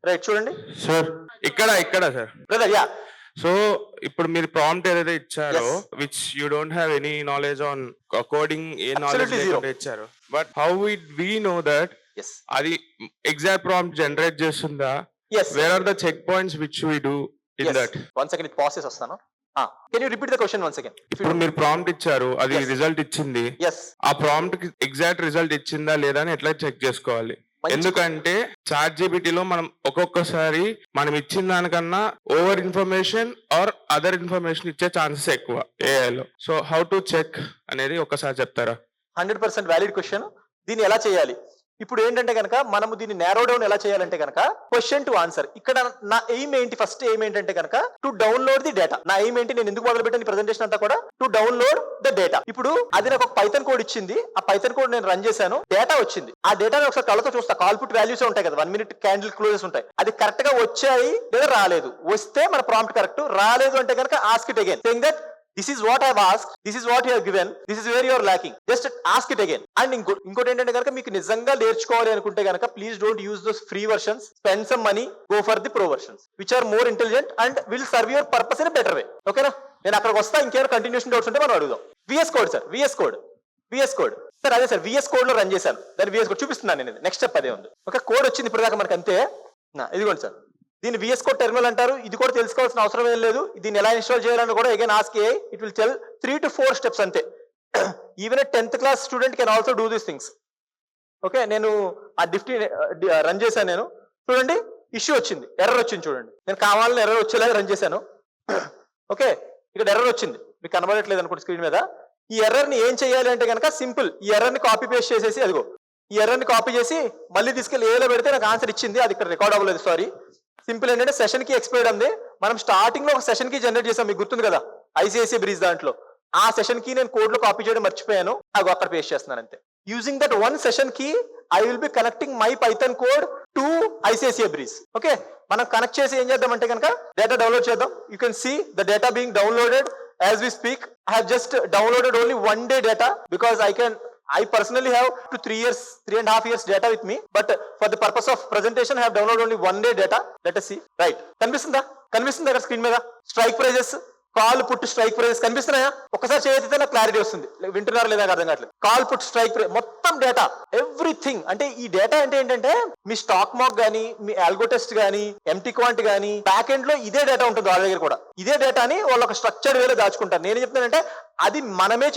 Right చూడండి sir ఇక్కడ sir. Brother. Yeah so ఇప్పుడు మీరు ప్రాంప్ట్ ఏదైతే ఇచ్చారో Yes. Which you don't have any knowledge on coding, a knowledge Absolutely zero. లేకుండా ఇచ్చారు. But how we know that yes అది ఎగ్జాక్ట్ ప్రాంప్ట్ జనరేట్ చేస్తుందా? Yes where are the check points which we do in that? One second pass చేసి వస్తాను. Can you repeat the question one second? ఇప్పుడు మీరు prompt ఇచ్చారు, అది Yes. Result ఇచ్చింది. Yes ఆ ప్రాంప్ట్ కి ఎగ్జాక్ట్ రిజల్ట్ ఇచ్చిందా లేదా అని ఎట్లా చెక్ చేసుకోవాలి? ఎందుకంటే చాట్ జీపీటీలో మనం ఒక్కొక్కసారి మనం ఇచ్చిన దానికన్నా over information are other information ఇచ్చే ఛాన్సెస్ ఎక్కువ ఏఐలో. సో హౌ టు చెక్ అనేది ఒక్కసారి చెప్తారా? 100% వ్యాలిడ్ క్వశ్చన్. దీన్ని ఎలా చేయాలి? ఇప్పుడు ఏంటంటే కనుక మనము దీన్ని నేరో డౌన్ ఎలా చేయాలంటే కనుక క్వశ్చన్ టు ఆన్సర్. ఇక్కడ నా ఎయిమ్ ఏంటి? ఫస్ట్ ఎయిమ్ ఏంటంటే కనుక టు డౌన్లోడ్ ది డేటా. నా ఎయిమ్ ఏంటి? నేను ఎందుకు మొదలు పెట్టాను ప్రెజెంటేషన్ అంతా కూడా టు డౌన్లోడ్ ద డేటా. ఇప్పుడు అది నాకు ఒక పైథాన్ కోడ్ ఇచ్చింది. ఆ పైథాన్ కోడ్ నేను రన్ చేశాను, డేటా వచ్చింది. ఆ డేటాని ఒకసారి కళ్ళతో చూస్తా. కాల్పుట్ వాల్యూస్ ఉంటాయి కదా, 1 minute క్యాండిల్ క్లోజెస్ ఉంటాయి. అది కరెక్ట్ గా వచ్చాయి లేదా రాలేదు. వస్తే మన ప్రాంప్ట్ కరెక్ట్, రాలేదు అంటే కనుక ask it again saying that this is what I have asked, this is what you have given, this is where you are lacking, just ask it again. And ఇంకోటి ఏంటంటే కనుక మీకు నిజంగా నేర్చుకోవాలి అనుకుంటే కనుక please don't use those free versions, spend some money, go for the pro versions which are more intelligent and will serve your purpose in better way. ఓకేనా? నేను అక్కడికి వస్తా, ఇంకేమైనా కంటిన్యూషన్ డౌట్స్ ఉంటే మనం అడుగుదాం. VS code sir, VS code sir. అదే sir VS code లో రన్ చేశాను. దాని విఎస్ కోడ్ చూపిస్తున్నాను నేను. నెక్స్ట్ స్టెప్ అదే ఉంది. ఒక కోడ్ వచ్చింది ఇప్పుడు దాకా మనకి అంతే. ఇదిగోండి సార్, దీన్ని విఎస్ కోడ్ టెర్మినల్ అంటారు. ఇది కూడా తెలుసుకోవాల్సిన అవసరం ఏం లేదు. దీన్ని ఎలా ఇన్స్టాల్ చేయాలని కూడా again ask AI, it will tell 3 to 4 steps అంతే. Even 10th class student can also do these things. Okay, నేను ఆ డిఫ్టీ రన్ చేశాను. నేను చూడండి ఇష్యూ వచ్చింది, ఎర్రర్ వచ్చింది. చూడండి నేను కావాలని ఎర్రర్ వచ్చేలాగా రన్ చేశాను. ఓకే, ఇక్కడ ఎర్రర్ వచ్చింది, మీకు కనబడట్లేదు అనుకోండి స్క్రీన్ మీద. ఈ ఎర్రర్ ని ఏం చేయాలి అంటే కనుక సింపుల్, ఈ ఎర్రర్ ని కాపీ పేస్ట్ చేసేసి, అదిగో ఈ ఎర్రర్ ని కాపీ చేసి మళ్ళీ తీసుకెళ్ళి ఏలో పెడితే నాకు ఆన్సర్ ఇచ్చింది. అది ఇక్కడ రికార్డ్ అవ్వలేదు, సారీ. సింపుల్ ఏంటంటే సెషన్ కి ఎక్స్పైర్డ్ ఉంది. మనం స్టార్టింగ్ లో ఒక సెషన్ కి జనరేట్ చేసాం, మీకు గుర్తుంది కదా, ఐసిఐసిఐ బ్రీజ్ దాంట్లో. ఆ సెషన్ కి నేను కోడ్ లో కాపీ చేయడం మర్చిపోయాను, అది అక్కడ పేస్ట్ చేస్తున్నాను అంతే. యూజింగ్ దట్ వన్ సెషన్ కి I will be connecting my Python code to ICICI Breeze. Okay, మనం కనెక్ట్ చేసి ఏం చేద్దామంటే కనుక డేటా డౌన్లోడ్ చేద్దాం. You can see the data being downloaded as we speak. I have just downloaded only 1 day data because I personally have 3.5 years data with me, but for the purpose of presentation I have downloaded only 1 day data. Let us see. Right, కనిపిస్తుందా అక్కడ screen మీద? Strike prices, call put strike prices కనిపిస్తున్నాయా? ఒకసారి చేతితే నాకు clarity వస్తుంది. వింటున్నారా లేదా అర్థం కావట్లేదు. కాల్ పుట్ స్ట్రైక్ ప్రైజ్ మొత్తం డేటా, ఎవ్రీథింగ్. అంటే ఈ డేటా అంటే ఏంటంటే మీ స్టాక్ మాక్ గానీ, మీ ఆల్గో టెస్ట్ గానీ, ఎంటీ క్వాంట్ గానీ, బ్యాక్ ఎండ్ లో ఇదే డేటా ఉంటుంది. వాళ్ళ దగ్గర కూడా ఇదే డేటాని వాళ్ళు ఒక స్ట్రక్చర్డ్ వేలో దాచుకుంటారు. నేను చెప్తానంటే అది మనమే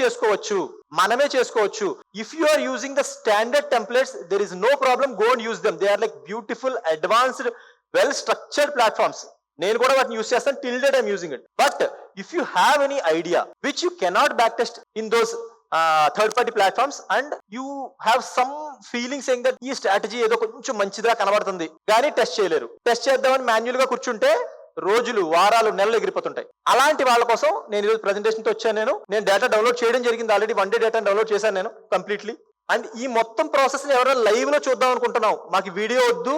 చేసుకోవచ్చు. If you are using the standard templates there is no problem, go and use them. They are like beautiful, advanced, well structured platforms. నేను కూడా వాటిని యూస్ చేస్తాను. Till date I'm using it. But if you have any idea which you cannot back test in those third party platforms and you have some feeling saying that ఈ strategy ఏదో కొంచెం మంచిదిగా కనబడుతుంది కానీ test చేయలేరు. Test చేద్దామని manual గా కూర్చుంటే రోజులు, వారాలు, నెలలు ఎగిరిపోతుంటాయి. అలాంటి వాళ్ళ కోసం నేను ఈరోజు ప్రెజెంటేషన్ తో వచ్చాను. నేను డేటా డౌన్లోడ్ చేయడం జరిగింది. ఆల్రెడీ 1 day డేటా డౌన్లోడ్ చేశాను నేను కంప్లీట్లీ. అండ్ ఈ మొత్తం ప్రాసెస్ ని ఎవరైనా లైవ్ లో చూద్దాం అనుకుంటున్నాం, మాకు వీడియో వద్దు,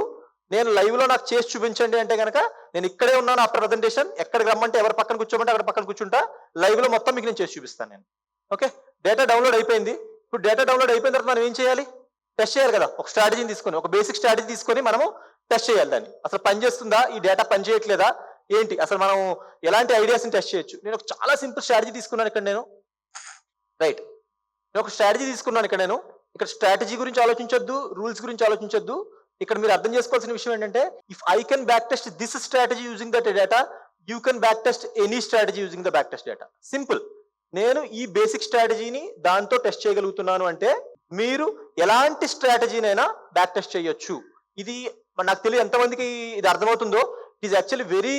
నేను లైవ్ లో నాకు చేసి చూపించండి అంటే కనుక నేను ఇక్కడే ఉన్నాను. ఆఫ్టర్ ప్రెజెంటేషన్ ఎక్కడికి రమ్మంటే, ఎవరు పక్కన కూర్చోమంటే అక్కడ పక్కన కూర్చుంటా. లైవ్ లో మొత్తం మీకు నేను చేసి చూపిస్తాను నేను. ఓకే, డేటా డౌన్లోడ్ అయిపోయింది. ఇప్పుడు డేటా డౌన్లోడ్ అయిపోయిన తర్వాత మనం ఏం చేయాలి? టెస్ట్ చేయాలి కదా. ఒక స్ట్రాటజీని తీసుకొని, ఒక బేసిక్ స్ట్రాటజీ తీసుకొని మనము టెస్ట్ చేయాలి దాన్ని. అసలు పని చేస్తుందా, ఈ డేటా పని చేయట్లేదా ఏంటి, అసలు మనం ఎలాంటి ఐడియాస్ని టెస్ట్ చేయొచ్చు. నేను ఒక చాలా సింపుల్ స్ట్రాటజీ తీసుకున్నాను ఇక్కడ నేను. రైట్, నేను ఒక స్ట్రాటజీ తీసుకున్నాను ఇక్కడ నేను. ఇక్కడ స్ట్రాటజీ గురించి ఆలోచించొద్దు, రూల్స్ గురించి ఆలోచించొద్దు. ఇక్కడ మీరు అర్థం చేసుకోవాల్సిన విషయం ఏంటంటే, if I can back test this strategy using that data, you can back test any strategy using the back test data. Simple. నేను ఈ బేసిక్ స్ట్రాటజీని దాంతో టెస్ట్ చేయగలుగుతున్నాను అంటే మీరు ఎలాంటి స్ట్రాటజీనైనా బ్యాక్ టెస్ట్ చేయొచ్చు. ఇది నాకు తెలియదు ఎంతమందికి ఇది అర్థమవుతుందో. ఇట్ ఈస్ యాక్చువల్లీ వెరీ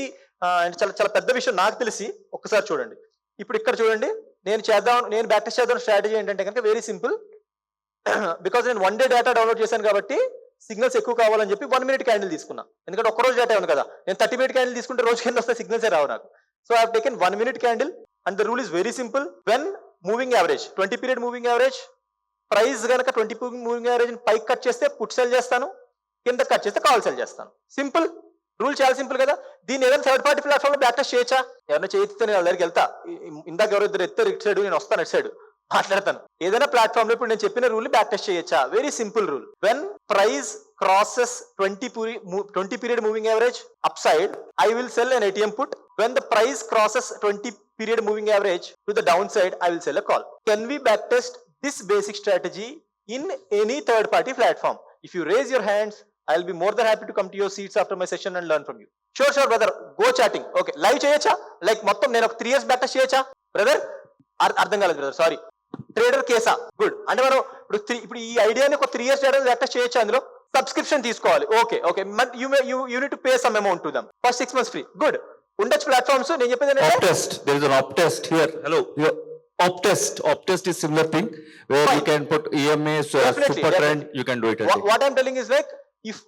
చాలా చాలా పెద్ద విషయం నాకు తెలిసి. ఒక్కసారి చూడండి, ఇప్పుడు ఇక్కడ చూడండి, నేను బ్యాక్ టెస్ట్ చేద్దాం స్ట్రాటజీ ఏంటంటే కనుక వెరీ సింపుల్. బికాజ్ నేను 1 day డేటా డౌన్లోడ్ చేశాను కాబట్టి సిగ్నల్స్ ఎక్కువ కావాలని చెప్పి 1 minute క్యాండిల్ తీసుకున్నా. ఎందుకంటే ఒక్కరోజు డేటా ఉంది కదా. నేను 30 minute క్యాండిల్ తీసుకుంటే రోజుకి ఎన్ని వస్తాయి, సిగ్నల్సే రావు నాకు. So I have taken 1 minute candle and the rule is very simple. When moving average 20 period moving average price కనుక 20 మూవింగ్ యావరేజ్ పైకి కట్ చేస్తే పుట్ సెల్ చేస్తాను, కింద కట్ చేస్తే కాల్ సెల్ చేస్తాను. సింపుల్ రూల్, చాలా సింపుల్ కదా. దీన్ని ఏదైనా థర్డ్ పార్టీ ప్లాట్ఫామ్ లో బ్యాక్ టెస్ట్ చేయొచ్చా? ఎవరైనా చేయిస్తే నేను వాళ్ళ దగ్గరికి వెళ్తా. ఇందాక ఎవరో ఇద్దరు ఎత్తారు ఇటు సైడ్, నేను వస్తాను ఇటు సైడ్. మాట్లాడతాను. ఏదైనా ప్లాట్ఫామ్ లో ఇప్పుడు నేను చెప్పిన రూల్ ని బ్యాక్ టెస్ట్ చేయొచ్చా? Very simple rule. When price crosses 20 period moving average upside, I will sell an ATM put. When the price crosses 20 period moving average to the downside, I will sell a call. Can we backtest this basic strategy in any third party platform? If you raise your hands, I will be more than happy to come to your seats after my session and learn from you. Sure brother, go chatting. Okay, live చేయొచ్చా? Like మొత్తం నేను ఒక 3 years back test చేయొచ్చా brother? అర్థం కాలేదు brother, sorry. Trader కేసా? Good. అంటే మనం ఇప్పుడు ఈ ఐడియాని ఒక 3 years ట్రేడర్ బ్యాక్ టెస్ట్ చేయొచ్చా? అందులో సబ్స్క్రిప్షన్ తీసుకోవాలి. Okay you need to pay some amount to them for 6 months free. Good. ఉండొచ్చు ప్లాట్ఫామ్స్. నేను చెప్పేది ఏంటంటే Optest. There is an Optest here. Hello. Optest is similar thing where you Fine. can put EMAs, Definitely, super trend. definitely. You can do it. I think. what I'm telling is like if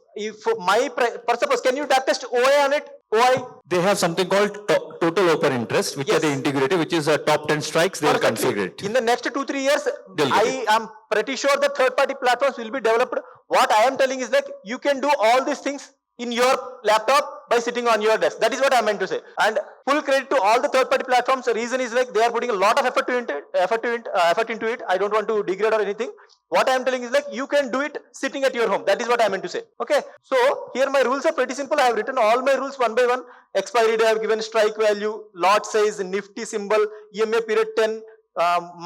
my for suppose, can you backtest OI on it? OI They have something called total open interest, which are Yes. they integrated, which is a top 10 strikes. They will perfectly. configure it. In the next 2-3 years, They'll get I am pretty sure that third party platforms will be developed. What I am telling is like you can do all these things in your laptop by sitting on your desk. That is what I meant to say. And full credit to all the third party platforms. The reason is like they are putting a lot of effort into it. I don't want to degrade or anything. What I am telling is like you can do it sitting at your home. That is what I meant to say. Okay. So here my rules are pretty simple. I have written all my rules one by one. Expiry day I have given, strike value, lot size, nifty symbol, EMA period 10,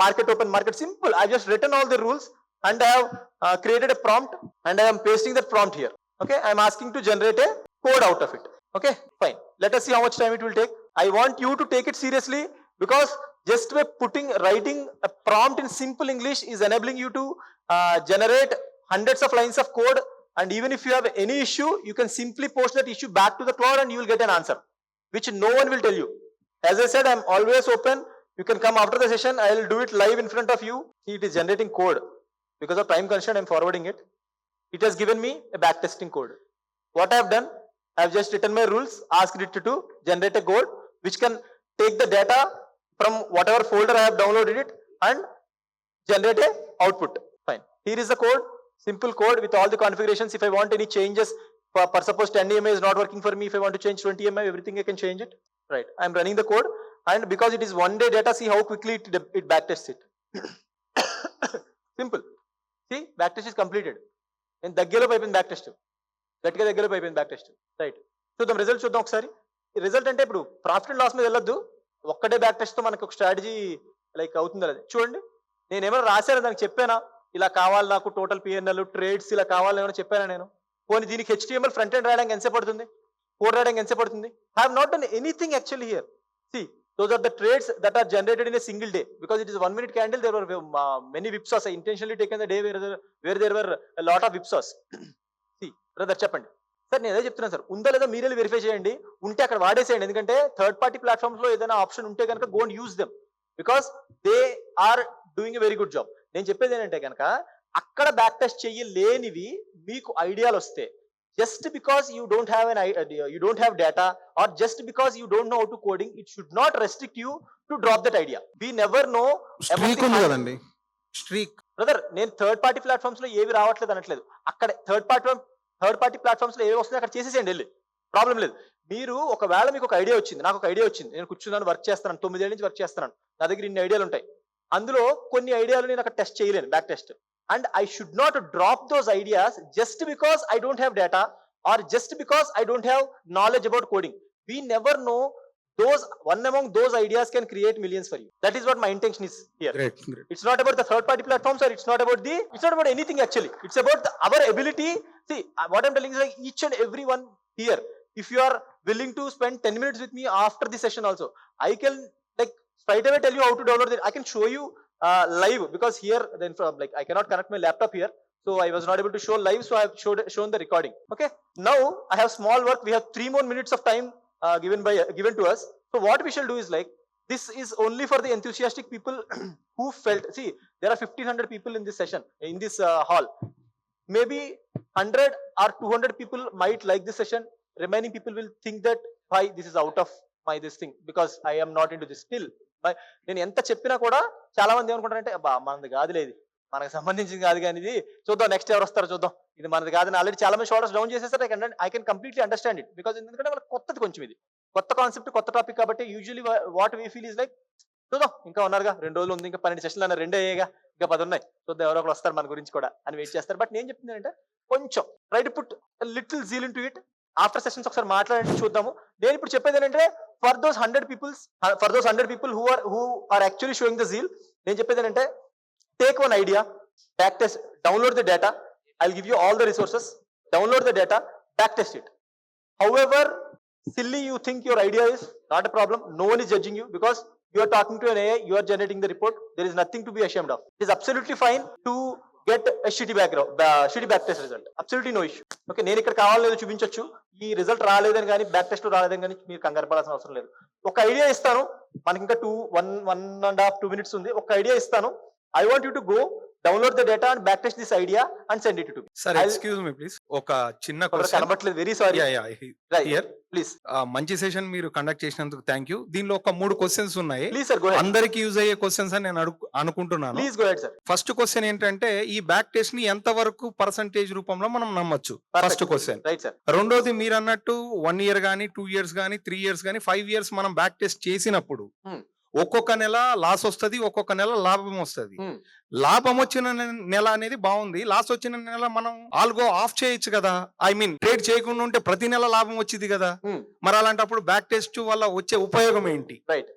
market open, market simple. I have just written all the rules and I have created a prompt and I am pasting that prompt here. Okay, I am asking to generate a code out of it. Okay, fine. Let us see how much time it will take. I want you to take it seriously because just by writing a prompt in simple English is enabling you to generate hundreds of lines of code. And even if you have any issue, you can simply post that issue back to the cloud and you will get an answer, which no one will tell you. As I said, I am always open. You can come after the session. I will do it live in front of you. See, it is generating code. Because of time constraint, I am forwarding it. It has given me a backtesting code. What I have done, I have just written my rules, asked it to generate a code which can take the data from whatever folder I have downloaded it and generate a output. Fine. Here is the code, simple code with all the configurations. If I want any changes, for suppose 10 EMA is not working for me, if I want to change 20 EMA, everything I can change it. Right. I am running the code and because it is one day data, see how quickly it backtests it. Simple. See, backtest is completed. నేను దగ్గరలోపు అయిపోయింది back test, గట్టిగా దగ్గరలోపు అయిపోయింది back test. Right, చూద్దాం result చూద్దాం ఒకసారి. Result అంటే ఇప్పుడు profit and loss మీద వెళ్ళొద్దు, ఒక్కటే బ్యాక్ టెస్ట్ తో మనకు ఒక స్ట్రాటజీ లైక్ అవుతుంది. అది చూడండి, నేను ఏమైనా రాశాను దానికి చెప్పానా ఇలా కావాలి నాకు టోటల్ పిఎన్ఎల్ ట్రేడ్స్ ఇలా కావాలి ఏమైనా చెప్పానా నేను? పోనీ దీనికి HTML ఫ్రంట్ ఎండ్ రాయడానికి ఎంతసేపు పడుతుంది, కోడ్ రాయడానికి ఎంతసేపు పడుతుంది? I have not done anything actually here. See, those are the trades that are generated in a single day because it is 1 minute candle. There were many whipsaws. I intentionally taken the day where there were a lot of whipsaws. See brother, చెప్పండి sir, నేను అదే చెప్తున్నాను sir. ఉందా లేదా మీరే verify చేయండి, ఉంటే అక్కడ వాడేసేయండి. ఎందుకంటే థర్డ్ పార్టీ ప్లాట్ఫామ్స్ లో ఏదైనా ఆప్షన్ ఉంటే కనుక go and use them because they are doing a very good job. నేను చెప్పేది ఏంటంటే కనుక అక్కడ బ్యాక్ టెస్ట్ చేయలేనివి మీకు ఐడియాలు వస్తే, just because you don't have you don't have data or just because you don't know how to coding, it should not restrict you to drop that idea. We never know. Streak ఉంది కదండి, streak. Brother, నేను third party platforms లో ఏవి రావట్లేదు అనట్లేదు. అక్కడ third party platforms లో ఏవి వస్తున్నాయి అక్కడ చేసేసేయండి వెళ్ళి, ప్రాబ్లం లేదు. మీరు ఒకవేళ మీకు ఒక ఐడియా వచ్చింది, నాకు ఒక ఐడియా వచ్చింది, నేను కూర్చున్నాను వర్క్ చేస్తున్నాను, 9 ఏళ్ళ నుంచి వర్క్ చేస్తున్నాను, నా దగ్గర ఇన్ని ఐడియాలు ఉంటాయి. అందులో కొన్ని ఐడియాలు నేను అక్కడ టెస్ట్ చేయలేను, back test. And I should not drop those ideas just because I don't have data or just because I don't have knowledge about coding. We never know, those one among those ideas can create millions for you. That is what my intention is here. Great. It's not about the third party platforms or it's not about anything actually. It's about our ability. See, what I'm telling is like each and every one here, if you are willing to spend 10 minutes with me after the session also, I can like straight away tell you how to download it. I can show you live because here then from like I cannot connect my laptop here, so I was not able to show live, so I have shown the recording. Okay, now I have small work. We have 3 more minutes of time given to us. So what we shall do is like, this is only for the enthusiastic people who felt. See, there are 1500 people in this session, in this hall. Maybe 100 or 200 people might like this session. Remaining people will think that why this is out of my this thing because I am not into this still. నేను ఎంత చెప్పినా కూడా చాలా మంది ఏమనుకుంటారంటే అబ్బా మనది కాదులే, ఇది మనకు సంబంధించింది కాదు, కానీ ఇది చూద్దాం నెక్స్ట్ ఎవరు వస్తారో చూద్దాం, ఇది మనది కాదని ఆల్రెడీ చాలా మంది షోల్డర్స్ డౌన్ చేసేసారు. I can completely understand it because ఎందుకంటే వాళ్ళకి కొత్తది, కొంచెం ఇది కొత్త కాన్సెప్ట్, కొత్త టాపిక్ కాబట్టి usually what we feel is like చూద్దాం, ఇంకా ఉన్నారుగా 2 రోజులు ఉంది, ఇంకా 12 సెషన్లు అన్నారు, 2 అయ్యేగా, ఇంకా 10 ఉన్నాయి. చూద్దాం ఎవరో ఒకరు వస్తారు మన గురించి కూడా అని వెయిట్ చేస్తారు. బట్ నేను చెప్తుంది ఏంటంటే కొంచెం try to put little zeal into it. After sessions ఒకసారి మాట్లాడండి, చూద్దాము. నేను ఇప్పుడు చెప్పేది ఏంటంటే for those 100 people who are actually showing the zeal, నేను చెప్పేది ఏంటంటే take one idea, back test, download the data. I'll give you all the resources, download the data, back test it. However silly you think your idea is, not a problem. No one is judging you because you are talking to an AI, you are generating the report. There is nothing to be ashamed of. It is absolutely fine to get a shitty back test result. Absolutely no issue. Okay, నేను ఇక్కడ కావాలని చూపించొచ్చు, ఈ result రాలేదని కానీ back test రాలేదని కానీ మీరు కంగారు పడాల్సిన అవసరం లేదు. ఒక ఐడియా ఇస్తాను, మనకి ఇంకా 1.5-2 minutes ఉంది. ఒక ఐడియా ఇస్తాను. I want you to go download the data and backtest this idea and send it to me. Sir, excuse me please. ఒక చిన్న క్వశ్చన్. కనబట్లేదు, very sorry. Right. Here, please. మంచి సెషన్ మీరు కండక్ట్ చేసినందుకు thank you. దీనిలో ఒక 3 questions ఉన్నాయి. Please sir, go ahead. అందరికి యూజ్ అయ్యే క్వశ్చన్స్ అని నేను అనుకుంటున్నాను. Please go ahead sir. First question ఏంటంటే ఈ బ్యాక్ టెస్ట్ ని ఎంత వరకు పర్సంటేజ్ రూపంలో మనం నమ్మొచ్చు? First question. Right sir. రెండోది మీరు అన్నట్టు 1 year గానీ 2 years గానీ 3 years గానీ 5 years మనం బ్యాక్ టెస్ట్ చేసినప్పుడు ఒక్కొక్క నెల లాస్ వస్తది, ఒక్కొక్క నెల లాభం వస్తది. లాభం వచ్చిన నెల అనేది బాగుంది, లాస్ వచ్చిన నెల మనం ఆల్గో ఆఫ్ చేయొచ్చు కదా. ఐ మీన్ ట్రేడ్ చేయకుండా ఉంటే ప్రతి నెల లాభం వచ్చింది కదా. మరి అలాంటప్పుడు బ్యాక్ టెస్ట్ వల్ల వచ్చే ఉపయోగం ఏంటి? రైట్.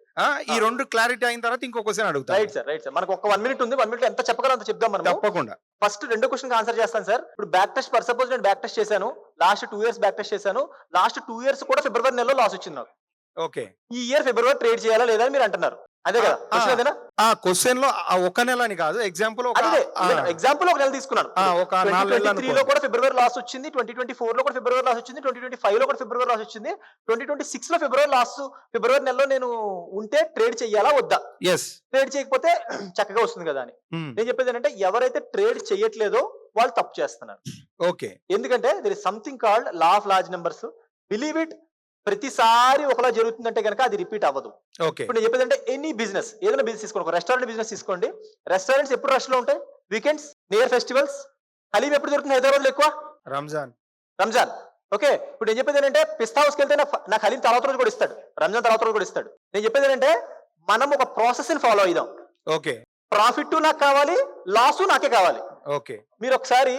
ఈ 2 క్లారిటీ అయిన తర్వాత ఇంకో క్వశ్చన్ అడుగుతా. Right sir, right sir. మనకు ఒక 1 minute ఉంది, 1 minute ఎంత చెప్పగలం అంత చెప్దాం మనం. తప్పకుండా. ఫస్ట్ 2 క్వశ్చన్ ఆన్సర్ చేస్తాను సార్. ఇప్పుడు బ్యాక్ టెస్ట్, ఫర్ సపోజ్ నేను బ్యాక్ టెస్ట్ చేశాను, లాస్ట్ 2 years బ్యాక్ టెస్ట్ చేశాను. లాస్ట్ 2 years కూడా ఫిబ్రవరి నెలలో లాస్ వచ్చింది నాకు. ఓకే, ఈ ఇయర్ ఫిబ్రవరి ట్రేడ్ చేయాలా లేదా అని మీరు అంటున్నారు, అదే కదా క్వశ్చన్? ఆ క్వశ్చన్ లో ఒక నెల అని కాదు, ఎగ్జాంపుల్ ఎగ్జాంపుల్ ఒక నెల తీసుకున్నాను. ఒక 2023 లో కూడా ఫిబ్రవరి లాస్ వచ్చింది, 2024 లో కూడా ఫిబ్రవరి లాస్ వచ్చింది, 2025 లో కూడా ఫిబ్రవరి లాస్ వచ్చింది, 2026 లో ఫిబ్రవరి నెలలో నేను ఉంటే ట్రేడ్ చెయ్యాలా వద్దా? ట్రేడ్ చేయకపోతే చక్కగా వస్తుంది కదా అని నేను చెప్పేది ఏంటంటే ఎవరైతే ట్రేడ్ చేయట్లేదో వాళ్ళు తప్పు చేస్తున్నారు. ఓకే, ఎందుకంటే there is something called law of large numbers. Believe it, ప్రతిసారి ఒకలా జరుగుతుందంటే కనుక అది రిపీట్ అవ్వదు. ఇప్పుడు నేను చెప్పేది అంటే ఎనీ బిజినెస్, ఏదైనా బిజినెస్ తీసుకోండి, ఒక రెస్టారెంట్ బిజినెస్ తీసుకోండి. రెస్టారెంట్స్ ఎప్పుడు రష్ లో ఉంటాయి? Weekends, near festivals. హలీం ఎప్పుడు దొరుకుతుంది హైదరాబాద్ లో? ఎక్కువ రంజాన్. ఓకే, ఇప్పుడు నేను చెప్పేది ఏంటంటే పిస్తా హౌస్కి వెళ్తే నాకు హలీం తర్వాత రోజు కూడా ఇస్తాడు, రంజాన్ తర్వాత రోజు కూడా ఇస్తాడు. నేను చెప్పేది ఏంటంటే మనం ఒక ప్రాసెస్ ని ఫాలో అయిదాం. ఓకే, ప్రాఫిట్ నాకు కావాలి, లాస్ నాకే కావాలి. ఓకే, మీరు ఒకసారి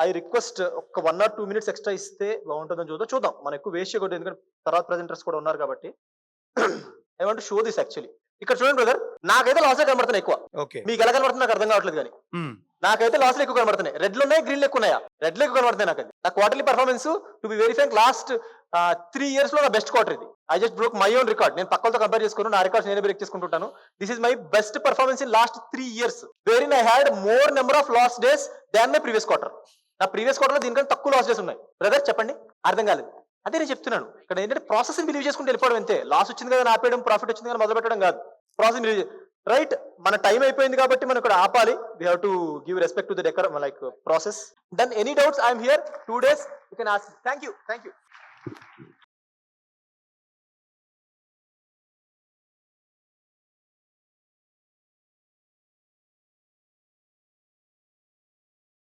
ఐ రిక్వెస్ట్ ఒక 1 or 2 minutes ఎక్స్ట్రా ఇస్తే బాగుంటుందని చూద్దాం. మనం ఎక్కువ వేస్ట్ చేయకూడదు, ఎందుకంటే తర్వాత ప్రెజెంటర్స్ కూడా ఉన్నారు కాబట్టి. I want to show this actually. ఇక్కడ చూడండి బ్రదర్, నాకైతే లాస్ కనబడుతున్నాయి ఎక్కువ. మీకు ఎలా కనబడుతుంది నాకు అర్థం కావట్లేదు, కానీ నాకైతే లాస్లు ఎక్కువ కనబడుతున్నాయి. రెడ్లు ఉన్నాయి, గ్రీన్లు ఎక్కువ ఉన్నాయా? రెడ్లు ఎక్కువ కనబడుతున్నాయి నాకు. నా quarterly performance to be very frank last 3 years లో నా బెస్ట్ క్వార్టర్ ఇది. I just broke my own record. నేను పక్కలతో కంపేర్ చేసుకున్నాను, నా రికార్డ్స్ నేనే బ్రేక్ చేసుకుంటుంటాను. This is my best performance in last 3 years, where I had more number of loss days than my previous quarter. నా previous quarter లో దీనికంటే తక్కువ లాస్ డేస్ ఉన్నాయి. బ్రదర్ చెప్పండి, అర్థం కాలేదు. అదే నేను చెప్తున్నాను. ఇక్కడ ఏంటంటే ప్రాసెస్ బిలీవ్ చేసుకుంటూ వెళ్ళిపోవడం అంతే. లాస్ వచ్చింది కదా ఆపేయడం, ప్రాఫిట్ వచ్చింది కదా మొదలు పెట్టడం కాదు. Process believe. రైట్, మన టైం అయిపోయింది కాబట్టి మనం ఇక్కడ ఆపాలి. We have to give respect to the decker like process. Then any doubts I'm here 2 days, you can ask. Thank you.